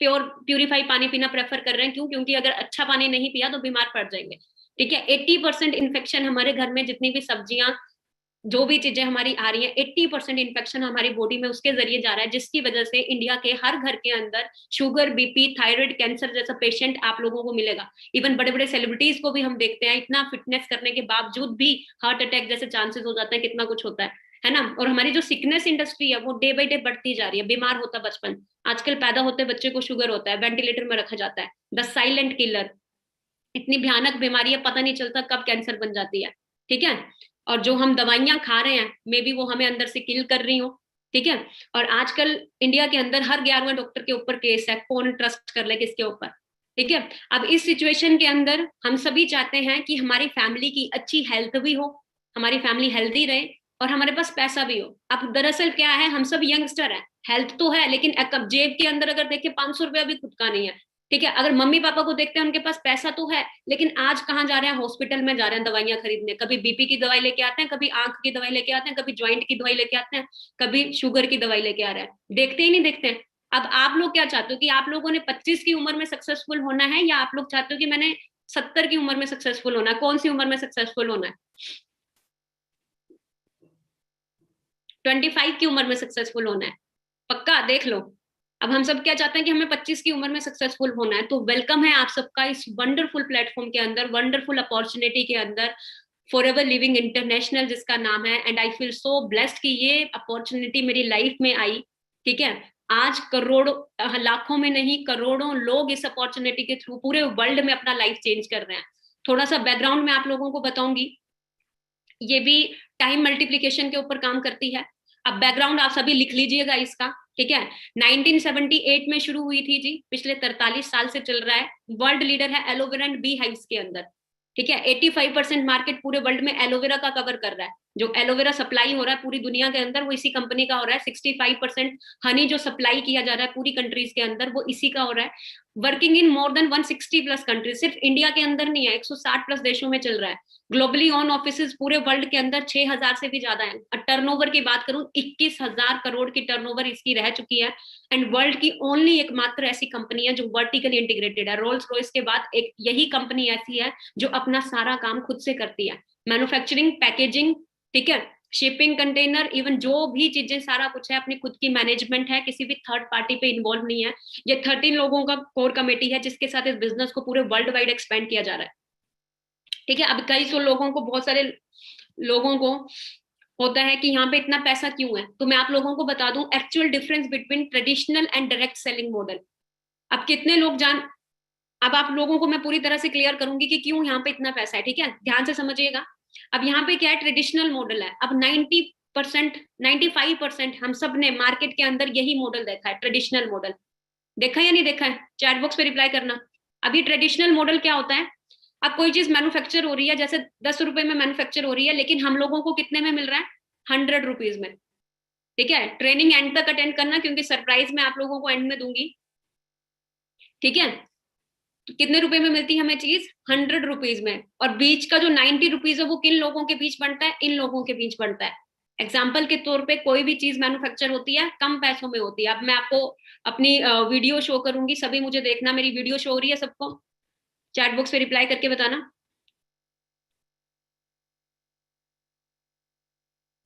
प्यूरिफाई पानी पीना प्रेफर कर रहे हैं। क्यों? क्योंकि अगर अच्छा पानी नहीं पिया तो बीमार पड़ जाएंगे, ठीक है। 80% इन्फेक्शन हमारे घर में, जितनी भी सब्जियां, जो भी चीजें हमारी आ रही है, 80% इन्फेक्शन हमारी बॉडी में उसके जरिए जा रहा है, जिसकी वजह से इंडिया के हर घर के अंदर शुगर, बीपी, थायराइड, कैंसर जैसा पेशेंट आप लोगों को मिलेगा। इवन बड़े बड़े सेलिब्रिटीज को भी हम देखते हैं, इतना फिटनेस करने के बावजूद भी हार्ट अटैक जैसे चांसेस हो जाते हैं, कितना कुछ होता है ना। और हमारी जो सिकनेस इंडस्ट्री है वो डे बाई डे बढ़ती जा रही है। बीमार होता बचपन, आजकल पैदा होते बच्चे को शुगर होता है, वेंटिलेटर में रखा जाता है। द साइलेंट किलर, इतनी भयानक बीमारी है, पता नहीं चलता कब कैंसर बन जाती है, ठीक है। और जो हम दवाइयां खा रहे हैं, मे बी वो हमें अंदर से किल कर रही हो, ठीक है। और आजकल इंडिया के अंदर हर 11वें डॉक्टर के ऊपर केस है, कौन ट्रस्ट कर ले किसके ऊपर, ठीक है। अब इस सिचुएशन के अंदर हम सभी चाहते हैं कि हमारी फैमिली की अच्छी हेल्थ भी हो, हमारी फैमिली हेल्दी रहे, और हमारे पास पैसा भी हो। अब दरअसल क्या है, हम सब यंगस्टर हैं, हेल्थ तो है, लेकिन जेब के अंदर अगर देखे 500 रुपया भी खुद का नहीं है, ठीक है। अगर मम्मी पापा को देखते हैं, उनके पास पैसा तो है, लेकिन आज कहाँ जा रहे हैं? हॉस्पिटल में जा रहे हैं दवाइयां खरीदने। कभी बीपी की दवाई लेके आते हैं, कभी आंख की दवाई लेके आते हैं, कभी ज्वाइंट की दवाई लेके आते हैं, कभी शुगर की दवाई लेके आ रहे हैं, देखते ही नहीं देखते हैं। अब आप लोग क्या चाहते हो कि आप लोगों ने 25 की उम्र में सक्सेसफुल होना है, या आप लोग चाहते हो कि मैंने 70 की उम्र में सक्सेसफुल होना है? कौन सी उम्र में सक्सेसफुल होना है? 25 की उम्र में सक्सेसफुल होना है, पक्का देख लो। अब हम सब क्या चाहते हैं कि हमें 25 की उम्र में सक्सेसफुल होना है। तो वेलकम है आप सबका इस वंडरफुल प्लेटफॉर्म के अंदर, वंडरफुल अपॉर्चुनिटी के अंदर, फॉरएवर लिविंग इंटरनेशनल जिसका नाम है। And I feel so blessed कि ये अपॉर्चुनिटी मेरी लाइफ में आई, ठीक है। आज करोड़ों, लाखों में नहीं, करोड़ों लोग इस अपॉर्चुनिटी के थ्रू पूरे वर्ल्ड में अपना लाइफ चेंज कर रहे हैं। थोड़ा सा बैकग्राउंड में आप लोगों को बताऊंगी, ये भी टाइम मल्टीप्लीकेशन के ऊपर काम करती है। अब बैकग्राउंड आप सभी लिख लीजिएगा इसका, ठीक है। 1978 में शुरू हुई थी जी, पिछले 43 साल से चल रहा है। वर्ल्ड लीडर है एलोवेरा एंड बी हाइव्स के अंदर, ठीक है। 85% मार्केट पूरे वर्ल्ड में एलोवेरा का कवर कर रहा है। जो एलोवेरा सप्लाई हो रहा है पूरी दुनिया के अंदर वो इसी कंपनी का हो रहा है। 65% हनी जो सप्लाई किया जा रहा है पूरी कंट्रीज के अंदर वो इसी का हो रहा है। Working in more than 160 plus countries, सिर्फ इंडिया के अंदर नहीं है, 160 प्लस देशों में चल रहा है। ग्लोबली ऑन ऑफिस पूरे वर्ल्ड के अंदर 6,000 से भी ज्यादा है। टर्नओवर की बात करूं, 21,000 करोड़ की टर्नओवर इसकी रह चुकी है। एंड वर्ल्ड की ओनली एकमात्र ऐसी कंपनी है जो वर्टिकली इंटीग्रेटेड है। रोल्स रॉयस के बाद एक यही कंपनी ऐसी है जो अपना सारा काम खुद से करती है, मैन्युफैक्चरिंग, पैकेजिंग, ठीक है, शिपिंग, कंटेनर, इवन जो भी चीजें, सारा कुछ है, अपनी खुद की मैनेजमेंट है, किसी भी थर्ड पार्टी पे इन्वॉल्व नहीं है। ये 13 लोगों का कोर कमेटी है जिसके साथ इस बिजनेस को पूरे वर्ल्ड वाइड एक्सपेंड किया जा रहा है, ठीक है। अब कई सौ लोगों को, बहुत सारे लोगों को होता है कि यहाँ पे इतना पैसा क्यों है, तो मैं आप लोगों को बता दूं actual difference between traditional and direct selling model. अब कितने लोग जान, अब आप लोगों को मैं पूरी तरह से क्लियर करूंगी कि क्यों यहाँ पे इतना पैसा है, ठीक है, ध्यान से समझिएगा। अब यहाँ पे क्या है, ट्रेडिशनल मॉडल है। अब 90%, 95% हम सब ने मार्केट के अंदर यही मॉडल देखा है, ट्रेडिशनल मॉडल। देखा या नहीं देखा है? चैट बॉक्स पे रिप्लाई करना। अभी ट्रेडिशनल मॉडल क्या होता है, अब कोई चीज मैन्युफैक्चर हो रही है, जैसे 10 रुपए में मैन्युफैक्चर हो रही है, लेकिन हम लोगों को कितने में मिल रहा है? 100 रुपीज में। ठीक है, ट्रेनिंग एंड तक अटेंड करना, क्योंकि सरप्राइज मैं आप लोगों को एंड में दूंगी। ठीक है, तो कितने रुपए में मिलती है हमें चीज? 100 रुपीज में। और बीच का जो 90 रुपीज है वो किन लोगों के बीच बनता है? इन लोगों के बीच बनता है। एग्जाम्पल के तौर पे कोई भी चीज मैन्युफैक्चर होती है कम पैसों में होती है। अब मैं आपको अपनी वीडियो शो करूंगी, सभी मुझे देखना, मेरी वीडियो शो हो रही है सबको? चैट बॉक्स पे रिप्लाई करके बताना।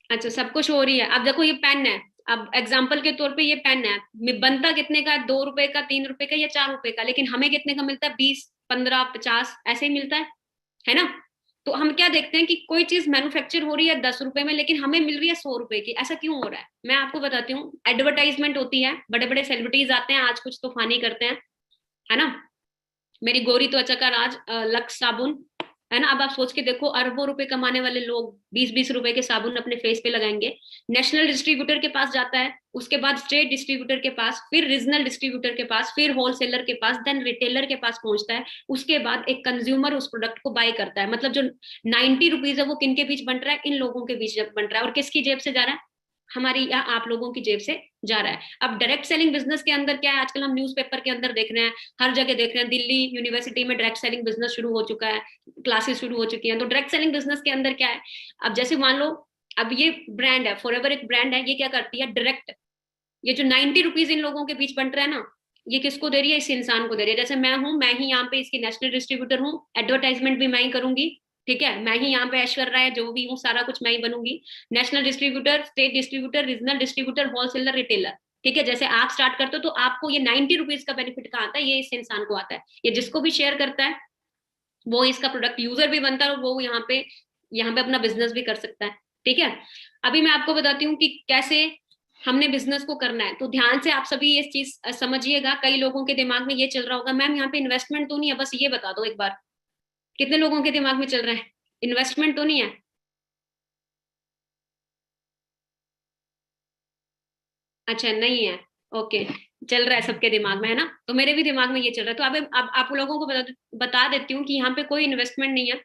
अच्छा, सबको शो हो रही है। अब देखो ये पेन है, अब एग्जाम्पल के तौर पे ये पेन है, बनता कितने का है? 2 रुपए का, 3 रुपए का या 4 रुपए का, लेकिन हमें कितने का मिलता है? 20, 15, 50 ऐसे ही मिलता है ना? तो हम क्या देखते हैं कि कोई चीज मैन्युफैक्चर हो रही है 10 रुपए में, लेकिन हमें मिल रही है 100 रुपए की। ऐसा क्यों हो रहा है? मैं आपको बताती हूँ। एडवर्टाइजमेंट होती है, बड़े बड़े सेलिब्रिटीज आते हैं, आज कुछ तूफानी करते हैं, है ना? मेरी गोरी त्वचा का राज, लक्स साबुन, है ना? अब आप सोच के देखो, अरबों रुपए कमाने वाले लोग 20-20 रुपए के साबुन अपने फेस पे लगाएंगे। नेशनल डिस्ट्रीब्यूटर के पास जाता है, उसके बाद स्टेट डिस्ट्रीब्यूटर के पास, फिर रीजनल डिस्ट्रीब्यूटर के पास, फिर होलसेलर के पास, देन रिटेलर के पास पहुंचता है। उसके बाद एक कंज्यूमर उस प्रोडक्ट को बाय करता है। मतलब जो 90 रुपीज है वो किन के बीच बन रहा है? इन लोगों के बीच बन रहा है। और किसकी जेब से जा रहा है? हमारी या आप लोगों की जेब से जा रहा है। अब डायरेक्ट सेलिंग बिजनेस के अंदर क्या है? आजकल हम न्यूज़पेपर के अंदर देख रहे हैं, हर जगह देख रहे हैं, दिल्ली यूनिवर्सिटी में डायरेक्ट सेलिंग बिजनेस शुरू हो चुका है, क्लासेस शुरू हो चुकी हैं। तो डायरेक्ट सेलिंग बिजनेस के अंदर क्या है? अब जैसे मान लो, अब ये ब्रांड है, फॉरएवर एक ब्रांड है, ये क्या करती है? डायरेक्ट, ये जो 90 रुपीज इन लोगों के बीच बन रहा है ना, ये किसको दे रही है? इस इंसान को दे रही है। जैसे मैं हूं, मैं ही यहाँ पे इसकी नेशनल डिस्ट्रीब्यूटर हूँ, एडवर्टाइजमेंट भी मैं ही करूंगी। ठीक है, मैं ही यहाँ पे ऐश्वर्या है जो भी हूँ, सारा कुछ मैं ही बनूंगी। National distributor, state distributor, regional distributor, wholesaler, retailer. ठीक है, जैसे आप स्टार्ट करते हो तो आपको ये 90 रुपीज का बेनिफिट कहाँ आता है? ये इस इंसान को आता है। ये जिसको भी शेयर करता है वो इसका प्रोडक्ट यूजर भी बनता है, और वो यहाँ पे अपना बिजनेस भी कर सकता है। ठीक है, अभी मैं आपको बताती हूँ कि कैसे हमने बिजनेस को करना है। तो ध्यान से आप सभी ये चीज समझिएगा। कई लोगों के दिमाग में ये चल रहा होगा, मैम यहाँ पे इन्वेस्टमेंट तो नहीं है, बस ये बता दो एक बार। कितने लोगों के दिमाग में चल रहा है? इन्वेस्टमेंट तो नहीं है? अच्छा, नहीं है। ओके, चल रहा है सबके दिमाग में, है ना? तो मेरे भी दिमाग में ये चल रहा है। तो अब आप लोगों को बता देती हूँ कि यहाँ पे कोई इन्वेस्टमेंट नहीं है।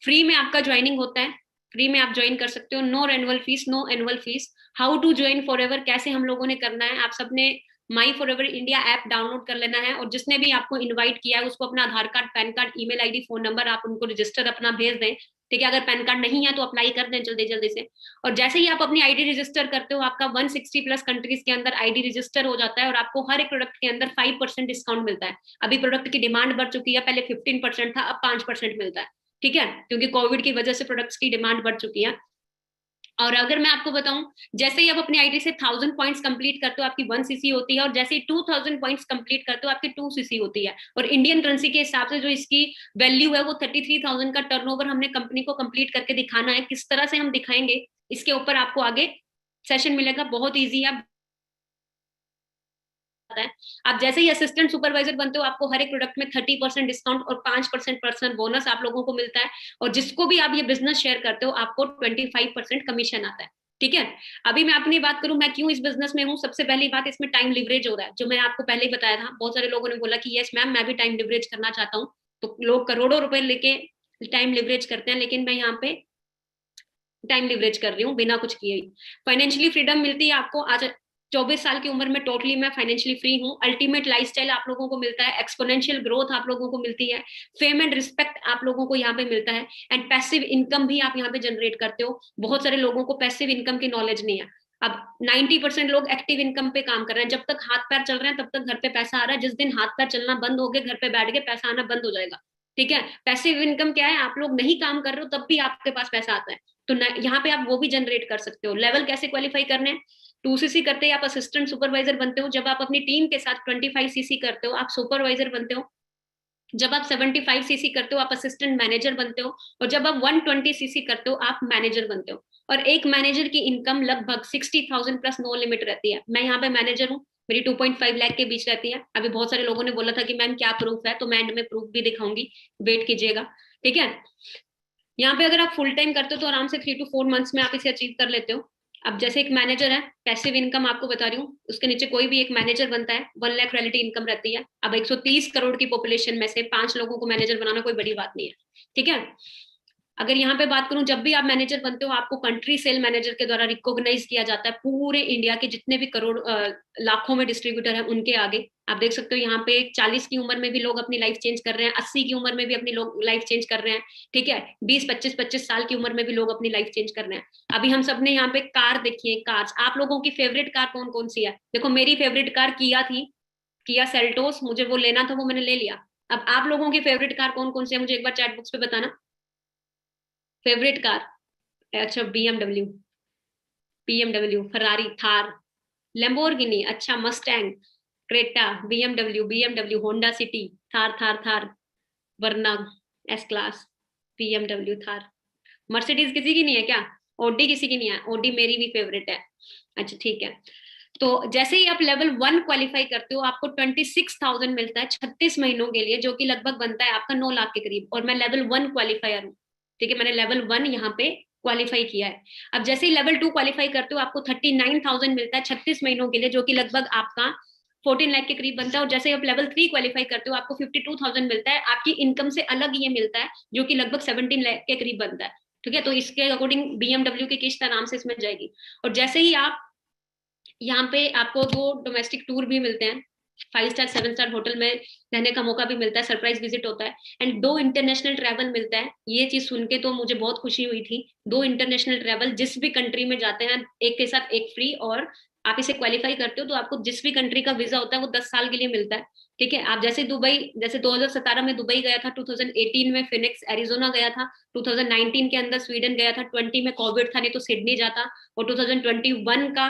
फ्री में आपका ज्वाइनिंग होता है, फ्री में आप ज्वाइन कर सकते हो। No annual fees, no annual fees. How to join forever, कैसे हम लोगों ने करना है? आप सबने my forever India app download कर लेना है, और जिसने भी आपको इनवाइट किया है उसको अपना Aadhaar card, PAN card, email ID, phone number आप उनको रजिस्टर अपना भेज दें। ठीक है, अगर पैन कार्ड नहीं है तो अप्लाई कर दें जल्दी जल्दी से। और जैसे ही आप अपनी आईडी रजिस्टर करते हो, आपका 160+ कंट्रीज के अंदर आईडी रजिस्टर हो जाता है, और आपको हर एक प्रोडक्ट के अंदर 5% डिस्काउंट मिलता है। अभी प्रोडक्ट की डिमांड बढ़ चुकी है, पहले 15% था, अब 5% मिलता है। ठीक है, क्योंकि कोविड की वजह से प्रोडक्ट्स की डिमांड बढ़ चुकी है। और अगर मैं आपको बताऊं, जैसे ही आप अपनी आईडी से 1000 पॉइंट्स कंप्लीट करते हो आपकी 1 सीसी होती है, और जैसे ही 2000 पॉइंट्स कंप्लीट करते हो आपकी 2 सीसी होती है। और इंडियन करेंसी के हिसाब से जो इसकी वैल्यू है वो 33,000 का टर्नओवर हमने कंपनी को कंप्लीट करके दिखाना है। किस तरह से हम दिखाएंगे, इसके ऊपर आपको आगे सेशन मिलेगा, बहुत ईजी है। है, आप जैसे ही असिस्टेंट सुपरवाइजर बनते हो आपको हर एक प्रोडक्ट में 30% डिस्काउंट और 5% पर्सन बोनस आप लोगों को मिलता है। और जिसको भी आप ये बिजनेस शेयर करते हो आपको 25% कमीशन आता है। ठीक है, अभी मैं अपनी बात करूं, मैं क्यों इस बिजनेस में हूँ। सबसे पहली बात, इसमें टाइम लिवरेज हो रहा है, जो मैंने आपको पहले ही बताया था। बहुत सारे लोगों ने बोला कि यस मैम, मैं भी टाइम लिवरेज करना चाहता हूँ। तो लोग करोड़ों रुपए लेके टाइम लिवरेज करते हैं, लेकिन मैं यहाँ पे टाइम लिवरेज कर रही हूँ बिना कुछ किए ही। फाइनेंशियली फ्रीडम मिलती है आपको। आज 24 साल की उम्र में टोटली मैं फाइनेंशियली फ्री हूँ। अल्टीमेट लाइफस्टाइल आप लोगों को मिलता है, एक्सपोनेंशियल ग्रोथ आप लोगों को मिलती है, फेम एंड रिस्पेक्ट आप लोगों को यहाँ पे मिलता है, एंड पैसिव इनकम भी आप यहाँ पे जनरेट करते हो। बहुत सारे लोगों को पैसिव इनकम की नॉलेज नहीं है। अब 90% लोग एक्टिव इनकम पे काम कर रहे हैं। जब तक हाथ पैर चल रहे हैं तब तक घर पे पैसा आ रहा है, जिस दिन हाथ पैर चलना बंद हो गए, घर पे बैठ के पैसा आना बंद हो जाएगा। ठीक है, पैसिव इनकम क्या है? आप लोग नहीं काम कर रहे हो तब भी आपके पास पैसा आता है। तो यहाँ पे आप वो भी जनरेट कर सकते हो। लेवल कैसे क्वालिफाई करने हैं? 2 सीसी करते ही आप असिस्टेंट सुपरवाइजर बनते हो। जब आप अपनी टीम के साथ 25 सीसी करते हो आप सुपरवाइजर बनते हो। जब आप 75 सीसी करते हो आप असिस्टेंट मैनेजर बनते हो। और जब आप 120 सीसी करते हो आप मैनेजर बनते हो। और एक मैनेजर की इनकम लगभग 60,000 प्लस नो लिमिट रहती है। मैं यहाँ पे मैनेजर हूँ, मेरी 2.5 लाख के बीच रहती है। अभी बहुत सारे लोगों ने बोला था कि मैम क्या प्रूफ है, तो मैं एंड में प्रूफ भी दिखाऊंगी, वेट कीजिएगा। ठीक है, यहाँ पे अगर आप फुल टाइम करते हो तो आराम से 3 to 4 मंथ्स में आप इसे अचीव कर लेते हो। अब जैसे एक मैनेजर है, पैसिव इनकम आपको बता रही हूँ, उसके नीचे कोई भी एक मैनेजर बनता है, 1 लाख रॉयल्टी इनकम रहती है। अब 130 करोड़ की पॉपुलेशन में से 5 लोगों को मैनेजर बनाना कोई बड़ी बात नहीं है, ठीक है। अगर यहाँ पे बात करूं, जब भी आप मैनेजर बनते हो आपको कंट्री सेल मैनेजर के द्वारा रिकॉग्नाइज किया जाता है पूरे इंडिया के जितने भी करोड़ लाखों में डिस्ट्रीब्यूटर है उनके आगे। आप देख सकते हो यहाँ पे 40 की उम्र में भी लोग अपनी लाइफ चेंज कर रहे हैं, 80 की उम्र में भी अपनी लोग लाइफ चेंज कर रहे हैं, ठीक है। 20 25 साल की उम्र में भी लोग अपनी लाइफ चेंज कर रहे हैं। अभी हम सब ने यहाँ पे कार देखी है, कार्स। आप लोगों की फेवरेट कार कौन कौन सी है? देखो मेरी फेवरेट कार किया थी, किया सेल्टोस, मुझे वो लेना था, वो मैंने ले लिया। अब आप लोगों की फेवरेट कार कौन कौन सी है मुझे एक बार चैट बॉक्स पे बताना। फेवरेट कार, अच्छा BMW, BMW, Ferrari, Thar, Lamborghini, अच्छा Mustang, Creta, BMW, BMW, Honda City, Thar Thar Thar, Verna S class, BMW, Thar. Mercedes किसी की नहीं है क्या? ओडी किसी की नहीं है? ओडी मेरी भी फेवरेट है। अच्छा ठीक है। तो जैसे ही आप लेवल 1 क्वालिफाई करते हो आपको 26,000 मिलता है 36 महीनों के लिए, जो कि लगभग बनता है आपका 9 लाख के करीब। और मैं लेवल 1 क्वालिफायर हूँ, ठीक है, मैंने लेवल 1 यहाँ पे क्वालिफाई किया है। अब जैसे ही लेवल 2 क्वालिफाई करते हो आपको 39,000 मिलता है 36 महीनों के लिए, जो कि लगभग आपका 14 लाख के करीब बनता है। और जैसे ही आप लेवल 3 क्वालिफाई करते हो आपको 52,000 मिलता है, आपकी इनकम से अलग ये मिलता है, जो कि लगभग 17 लाख के करीब बनता है, ठीक है। तो इसके अकॉर्डिंग बीएमडब्ल्यू की किस्त आराम से इसमें जाएगी। और जैसे ही आप यहाँ पे, आपको 2 डोमेस्टिक टूर भी मिलते हैं, 5 स्टार 7 स्टार होटल में रहने का मौका भी मिलता है, सरप्राइज विजिट होता है, एंड 2 इंटरनेशनल ट्रैवल मिलता है। ये चीज सुन के तो मुझे बहुत खुशी हुई थी। 2 इंटरनेशनल ट्रैवल, जिस भी कंट्री में जाते हैं एक के साथ एक फ्री, और आप इसे क्वालिफाई करते हो तो आपको जिस भी कंट्री का वीजा होता है वो 10 साल के लिए मिलता है, ठीक है। आप जैसे दुबई, जैसे 2017 में दुबई गया था, 2018 में फिनिक्स एरिजोना गया था, 2019 के अंदर स्वीडन गया था, 20 में कोविड था नहीं तो सिडनी जाता, और 2021 का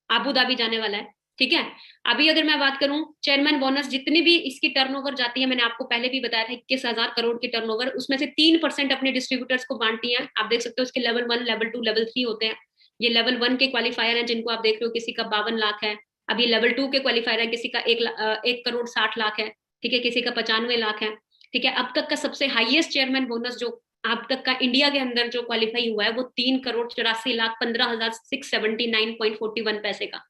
आबू धाबी जाने वाला है, ठीक है। अभी अगर मैं बात करूं चेयरमैन बोनस, जितनी भी इसकी टर्नओवर जाती है, मैंने आपको पहले भी बताया था 21,000 करोड़ की टर्नओवर, उसमें से 3% अपने डिस्ट्रीब्यूटर्स को बांटती है। आप देख सकते हो इसके लेवल 1, लेवल 2, लेवल 3 होते हैं। ये लेवल 1 के क्वालिफायर हैं जिनको आप देख रहे हो, किसी का 52 लाख है। अभी लेवल 2 के क्वालिफायर है, किसी का 1,60,00,000 है, ठीक है, किसी का 95 लाख है, ठीक है। अब तक का सबसे हाईएस्ट चेयरमैन बोनस जो अब तक का इंडिया के अंदर जो क्वालिफाई हुआ है वो 3,84,15,679.41 पैसे का।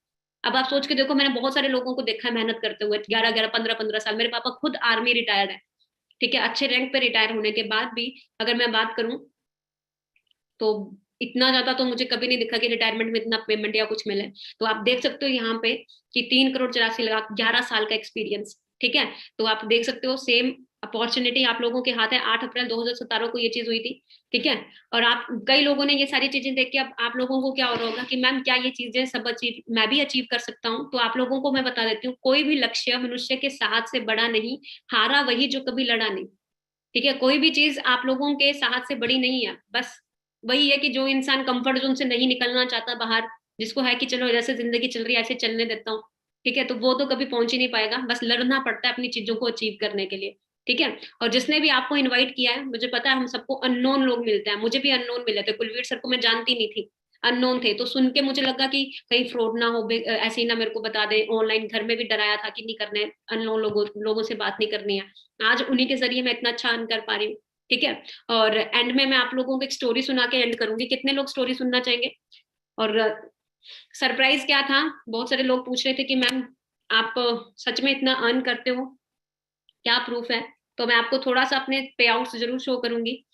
अब आप सोच के देखो, मैंने बहुत सारे लोगों को देखा है मेहनत करते हुए, 11 11 15 15 साल। मेरे पापा खुद आर्मी रिटायर्ड है, ठीक है, अच्छे रैंक पे रिटायर होने के बाद भी अगर मैं बात करूं तो इतना ज्यादा तो मुझे कभी नहीं दिखा कि रिटायरमेंट में इतना पेमेंट या कुछ मिले। तो आप देख सकते हो यहाँ पे कि 3,84,00,000, 11 साल का एक्सपीरियंस, ठीक है। तो आप देख सकते हो सेम अपॉर्चुनिटी आप लोगों के हाथ है। 8 अप्रैल 2017 को ये चीज हुई थी, ठीक है। और आप कई लोगों ने ये सारी चीजें देख के अब आप लोगों को क्या हो रहा होगा कि मैम क्या ये चीजें सब अचीव मैं भी अचीव कर सकता हूँ? तो आप लोगों को मैं बता देती हूँ, कोई भी लक्ष्य मनुष्य के साहस से बड़ा नहीं, हारा वही जो कभी लड़ा नहीं, ठीक है। कोई भी चीज आप लोगों के साहस से बड़ी नहीं है। बस वही है कि जो इंसान कंफर्ट जोन से नहीं निकलना चाहता बाहर, जिसको है कि चलो जैसे जिंदगी चल रही है ऐसे चलने देता हूँ, ठीक है, तो वो तो कभी पहुंच ही नहीं पाएगा। बस लड़ना पड़ता है अपनी चीजों को अचीव करने के लिए, ठीक है। और जिसने भी आपको इनवाइट किया है, मुझे पता है हम सबको अननोन लोग मिलते हैं, मुझे भी अननोन मिले थे। कुलवीर सर को मैं जानती नहीं थी, अननोन थे, तो सुन के मुझे लगा कि कहीं फ्रॉड ना हो, ऐसे ही ना मेरे को बता दे ऑनलाइन। घर में भी डराया था कि नहीं करने, अननोन लोगों से बात नहीं करनी है। आज उन्हीं के जरिए मैं इतना अच्छा अर्न कर पा रही हूँ, ठीक है। और एंड में मैं आप लोगों को एक स्टोरी सुना के एंड करूंगी। कितने लोग स्टोरी सुनना चाहेंगे? और सरप्राइज क्या था, बहुत सारे लोग पूछ रहे थे कि मैम आप सच में इतना अर्न करते हो, क्या प्रूफ है? तो मैं आपको थोड़ा सा अपने पे आउट्स जरूर शो करूंगी।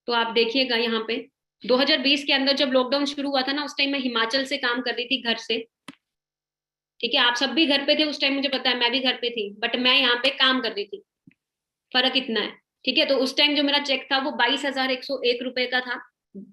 तो आप देखिएगा यहाँ पे 2020 के अंदर जब लॉकडाउन शुरू हुआ था ना, उस टाइम मैं हिमाचल से काम कर रही थी घर से, ठीक है। आप सब भी घर पे थे उस टाइम, मुझे पता है, मैं भी घर पे थी, बट मैं यहाँ पे काम कर रही थी, फर्क इतना है, ठीक है। तो उस टाइम जो मेरा चेक था वो 22,101 रुपए का था।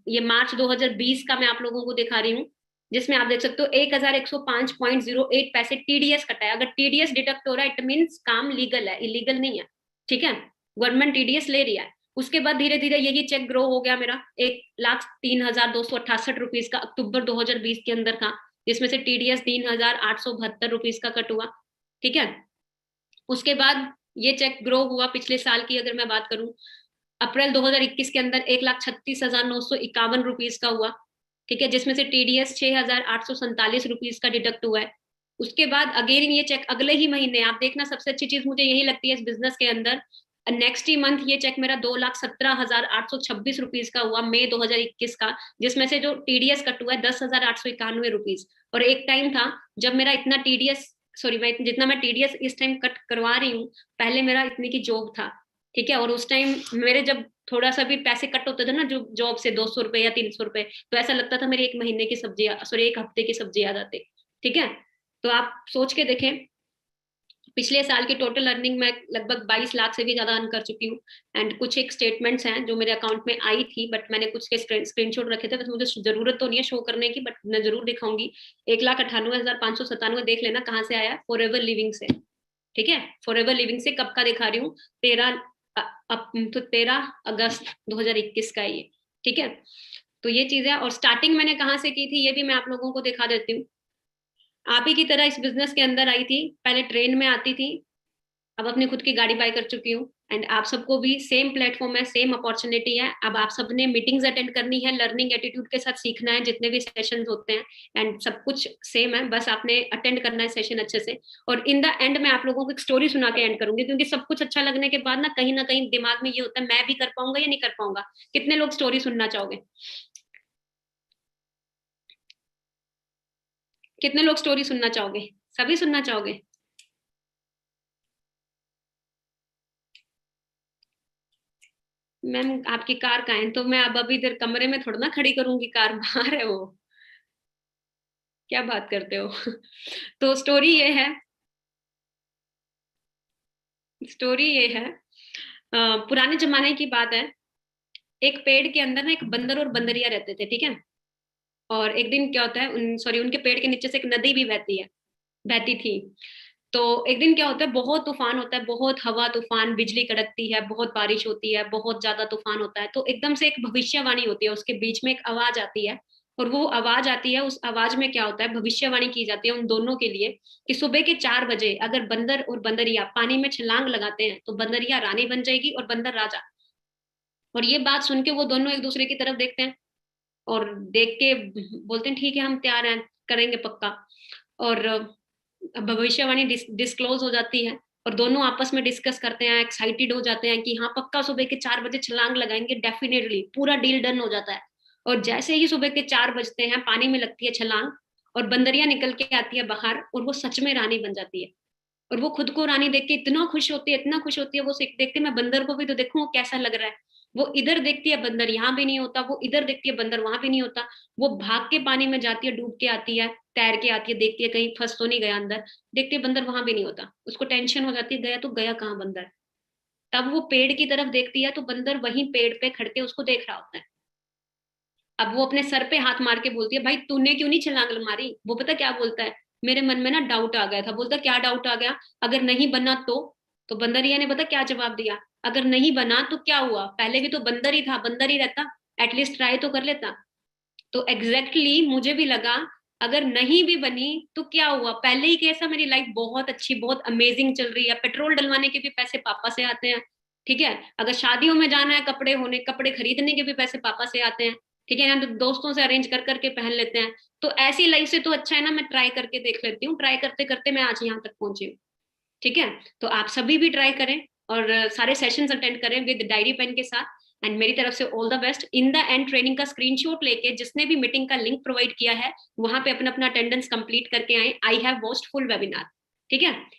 ये मार्च 2020 का मैं आप लोगों को दिखा रही हूँ, जिसमें आप देख सकते हो 1,105.08 पैसे टीडीएस कटा है। अगर टीडीएस डिडक्ट हो रहा है इट मीन काम लीगल है, इलीगल नहीं है, ठीक है। गवर्नमेंट टीडीएस ले रही है। उसके बाद धीरे धीरे यही चेक ग्रो हो गया मेरा, 1,03,268 रुपीज का अक्टूबर 2020 के अंदर था, जिसमें से टीडीएस 3,872 रुपीज का कट हुआ, ठीक है। उसके बाद ये चेक ग्रो हुआ पिछले साल की अगर मैं बात करूं, अप्रैल 2021 के अंदर 1,36,951 रुपीज का हुआ, ठीक है, जिसमें से टीडीएस 6,847 रुपीज का डिडक्ट हुआ है। उसके बाद अगेन ये चेक अगले ही महीने, आप देखना सबसे अच्छी चीज मुझे यही लगती है इस बिजनेस के अंदर, नेक्स्ट ही मंथ ये चेक मेरा 2,17,826 रुपीज का हुआ, मई 2021 का, जिसमें से जो टीडीएस कट हुआ है 10,891 रुपीज। और एक टाइम था जब मेरा इतना टीडीएस, सॉरी, मैं जितना मैं टीडीएस इस टाइम कट करवा रही हूँ, पहले मेरा इतने की जॉब था, ठीक है। और उस टाइम मेरे जब थोड़ा सा भी पैसे कट होते थे ना जो जॉब से, 200 रुपए या 300 रुपए, तो ऐसा लगता था मेरी एक महीने की सब्जी, सॉरी एक हफ्ते की सब्जी आ जाती, ठीक है। तो आप सोच के देखें, पिछले साल की टोटल अर्निंग मैं लगभग 22 लाख से भी ज्यादा अर्न कर चुकी हूँ। एंड कुछ एक स्टेटमेंट्स हैं जो मेरे अकाउंट में आई थी, बट मैंने कुछ के स्क्रीनशॉट रखे थे, बस मुझे जरूरत तो नहीं है शो करने की, बट मैं जरूर दिखाऊंगी। 1,98,597 देख लेना कहाँ से आया, फॉर एवर लिविंग से, ठीक है। फॉर एवर लिविंग से कब का दिखा रही हूँ, 13 अगस्त 2021 का है ये, ठीक है। तो ये चीज है। और स्टार्टिंग मैंने कहाँ से की थी ये भी मैं आप लोगों को दिखा देती हूँ। आप ही की तरह इस बिजनेस के अंदर आई थी, पहले ट्रेन में आती थी, अब अपनी खुद की गाड़ी बाय कर चुकी हूँ। एंड आप सबको भी सेम प्लेटफॉर्म है, सेम अपॉर्चुनिटी है। अब आप सबने मीटिंग्स अटेंड करनी है, लर्निंग एटीट्यूड के साथ सीखना है जितने भी सेशंस होते हैं, एंड सब कुछ सेम है, बस आपने अटेंड करना है सेशन अच्छे से। और इन द एंड मैं आप लोगों को एक स्टोरी सुना के एंड करूंगी, क्योंकि सब कुछ अच्छा लगने के बाद ना कहीं दिमाग में ये होता है मैं भी कर पाऊंगा या नहीं कर पाऊंगा। कितने लोग स्टोरी सुनना चाहोगे? कितने लोग स्टोरी सुनना चाहोगे? सभी सुनना चाहोगे? मैम आपकी कार कहाँ है? तो मैं अब अभी इधर कमरे में थोड़ा ना खड़ी करूंगी, कार बाहर है वो। क्या बात करते हो? तो स्टोरी ये है, स्टोरी ये है, पुराने जमाने की बात है। एक पेड़ के अंदर ना एक बंदर और बंदरिया रहते थे, ठीक है। और एक दिन क्या होता है, सॉरी, उनके पेड़ के नीचे से एक नदी भी बहती है, बहती थी। तो एक दिन क्या होता है, बहुत तूफान होता है, बहुत हवा तूफान, बिजली कड़कती है, बहुत बारिश होती है, बहुत ज्यादा तूफान होता है। तो एकदम से एक भविष्यवाणी होती है, उसके बीच में एक आवाज आती है। और वो आवाज आती है, उस आवाज में क्या होता है, भविष्यवाणी की जाती है उन दोनों के लिए कि सुबह के 4 बजे अगर बंदर और बंदरिया पानी में छलांग लगाते हैं तो बंदरिया रानी बन जाएगी और बंदर राजा। और ये बात सुन के वो दोनों एक दूसरे की तरफ देखते हैं, और देख के बोलते हैं ठीक है हम तैयार हैं, करेंगे पक्का। और भविष्यवाणी डिस्क्लोज हो जाती है, और दोनों आपस में डिस्कस करते हैं, एक्साइटेड हो जाते हैं कि हाँ पक्का सुबह के 4 बजे छलांग लगाएंगे, डेफिनेटली पूरा डील डन हो जाता है। और जैसे ही सुबह के 4 बजते हैं, पानी में लगती है छलांग, और बंदरिया निकल के आती है बाहर, और वो सच में रानी बन जाती है। और वो खुद को रानी देख के इतना खुश होती है, इतना खुश होती है, वो देखते मैं बंदर को भी तो देखूं कैसा लग रहा है। वो इधर देखती है बंदर यहाँ भी नहीं होता, वो इधर देखती है बंदर वहां भी नहीं होता। वो भाग के पानी में जाती है, डूब के आती है, तैर के आती है, देखती है कहीं फंस तो नहीं गया अंदर, देखती है बंदर वहां भी नहीं होता, उसको टेंशन हो जाती है गया तो गया कहाँ बंदर। तब वो पेड़ की तरफ देखती है तो बंदर वहीं पेड़ पे खड़ के उसको देख रहा होता है। अब वो अपने सर पे हाथ मार के बोलती है भाई तूने क्यों नहीं छलांग मारी? वो पता क्या बोलता है, मेरे मन में ना डाउट आ गया था। बोलता क्या डाउट आ गया? अगर नहीं बना तो बंदरिया ने पता क्या जवाब दिया, अगर नहीं बना तो क्या हुआ, पहले भी तो बंदर ही था, बंदर ही रहता, एटलीस्ट ट्राई तो कर लेता। तो एग्जैक्टली exactly, मुझे भी लगा अगर नहीं भी बनी तो क्या हुआ, पहले ही कैसा मेरी लाइफ बहुत अच्छी, बहुत अमेजिंग चल रही है, पेट्रोल डलवाने के भी पैसे पापा से आते हैं, ठीक है। अगर शादियों में जाना है, कपड़े खरीदने के भी पैसे पापा से आते हैं, ठीक है ना, तो दोस्तों से अरेंज कर करके पहन लेते हैं। तो ऐसी लाइफ से तो अच्छा है ना मैं ट्राई करके देख लेती हूँ, ट्राई करते करते मैं आज यहाँ तक पहुंची हूँ, ठीक है। तो आप सभी भी ट्राई करें और सारे सेशंस अटेंड करें विद डायरी पेन के साथ। एंड मेरी तरफ से all the best. In the end training का स्क्रीनशॉट लेके जिसने भी मीटिंग का लिंक प्रोवाइड किया है वहां पे अपना अपना अटेंडेंस कंप्लीट करके आए। I have watched full webinar, ठीक है।